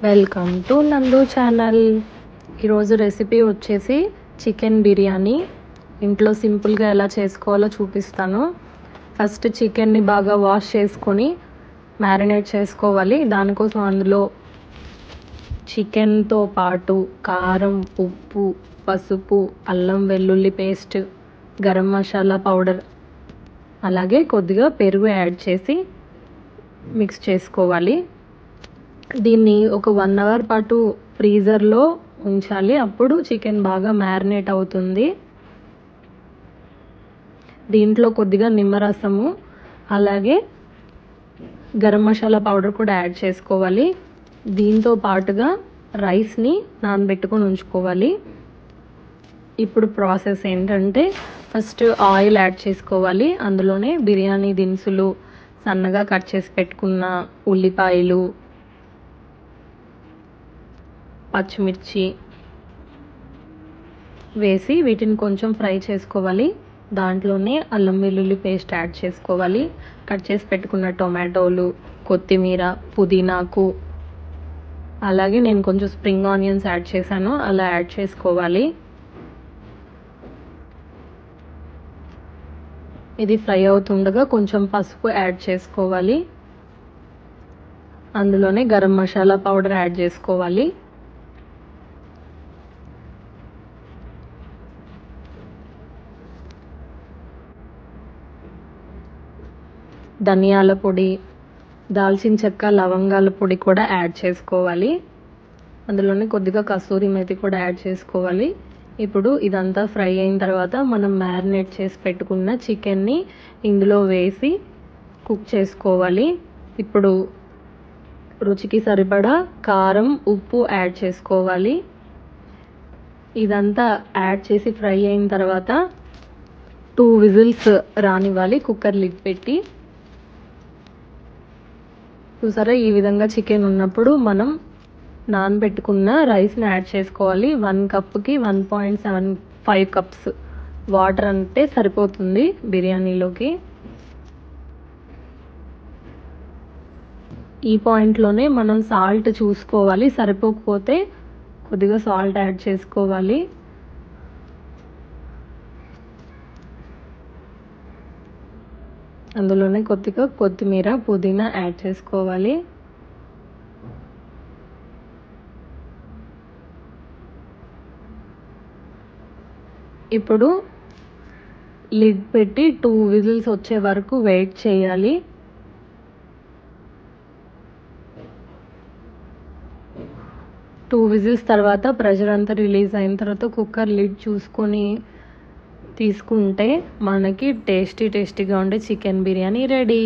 Welcome to నందు channel. ఈరోజు recipe వచ్చేసి చికెన్ బిర్యానీ. ఇంట్లో సింపుల్గా ఎలా చేసుకోవాలో చూపిస్తాను. ఫస్ట్ చికెన్ని బాగా వాష్ చేసుకొని మ్యారినేట్ చేసుకోవాలి. దానికోసం అందులో చికెన్తో పాటు కారం, ఉప్పు, పసుపు, అల్లం వెల్లుల్లి పేస్ట్, గరం మసాలా పౌడర్, అలాగే కొద్దిగా పెరుగు యాడ్ చేసి మిక్స్ చేసుకోవాలి. దీన్ని ఒక 1 అవర్ పాటు ఫ్రీజర్లో ఉంచాలి. అప్పుడు చికెన్ బాగా మ్యారినేట్ అవుతుంది. దీంట్లో కొద్దిగా నిమ్మరసము, అలాగే గరం మసాలా పౌడర్ కూడా యాడ్ చేసుకోవాలి. దీంతో పాటుగా రైస్ని నానబెట్టుకొని ఉంచుకోవాలి. ఇప్పుడు ప్రాసెస్ ఏంటంటే, ఫస్ట్ ఆయిల్ యాడ్ చేసుకోవాలి. అందులోనే బిర్యానీ దినుసులు, సన్నగా కట్ చేసి పెట్టుకున్న ఉల్లిపాయలు, పచ్చిమిర్చి వేసి వీటిని కొంచెం ఫ్రై చేసుకోవాలి. దాంట్లోనే అల్లం వెల్లుల్లి పేస్ట్ యాడ్ చేసుకోవాలి. కట్ చేసి పెట్టుకున్న టొమాటోలు, కొత్తిమీర, పుదీనాకు, అలాగే నేను కొంచెం స్ప్రింగ్ ఆనియన్స్ యాడ్ చేశాను. అలా యాడ్ చేసుకోవాలి. ఇది ఫ్రై అవుతుండగా కొంచెం పసుపు యాడ్ చేసుకోవాలి. అందులోనే గరం మసాలా పౌడర్ యాడ్ చేసుకోవాలి. ధనియాల పొడి, దాల్చిన చెక్క, లవంగాల పొడి కూడా యాడ్ చేసుకోవాలి. అందులోనే కొద్దిగా కసూరి మేతి కూడా యాడ్ చేసుకోవాలి. ఇప్పుడు ఇదంతా ఫ్రై అయిన తర్వాత మనం మ్యారినేట్ చేసి పెట్టుకున్న చికెన్ని ఇందులో వేసి కుక్ చేసుకోవాలి. ఇప్పుడు రుచికి సరిపడా కారం, ఉప్పు యాడ్ చేసుకోవాలి. ఇదంతా యాడ్ చేసి ఫ్రై అయిన తర్వాత 2 విజిల్స్ రానివ్వాలి కుక్కర్ లిడ్ పెట్టి. చూసారా, ఈ విధంగా చికెన్ ఉన్నప్పుడు మనం నానబెట్టుకున్న రైస్ని యాడ్ చేసుకోవాలి. 1 కప్కి 1.75 కప్స్ వాటర్ అంటే సరిపోతుంది బిర్యానీలోకి. ఈ పాయింట్లోనే మనం సాల్ట్ చూసుకోవాలి. సరిపోకపోతే కొద్దిగా సాల్ట్ యాడ్ చేసుకోవాలి. అందులోనే కొద్దిగా కొత్తిమీర, పుదీనా యాడ్ చేసుకోవాలి. ఇప్పుడు లిడ్ పెట్టి 2 విజిల్స్ వచ్చే వరకు వెయిట్ చేయాలి. టూ విజిల్స్ తర్వాత ప్రెషర్ అంతా రిలీజ్ అయిన తర్వాత కుక్కర్ లిడ్ చూసుకొని తీసుకుంటే మనకి టేస్టీగా ఉండే చికెన్ బిర్యానీ రెడీ.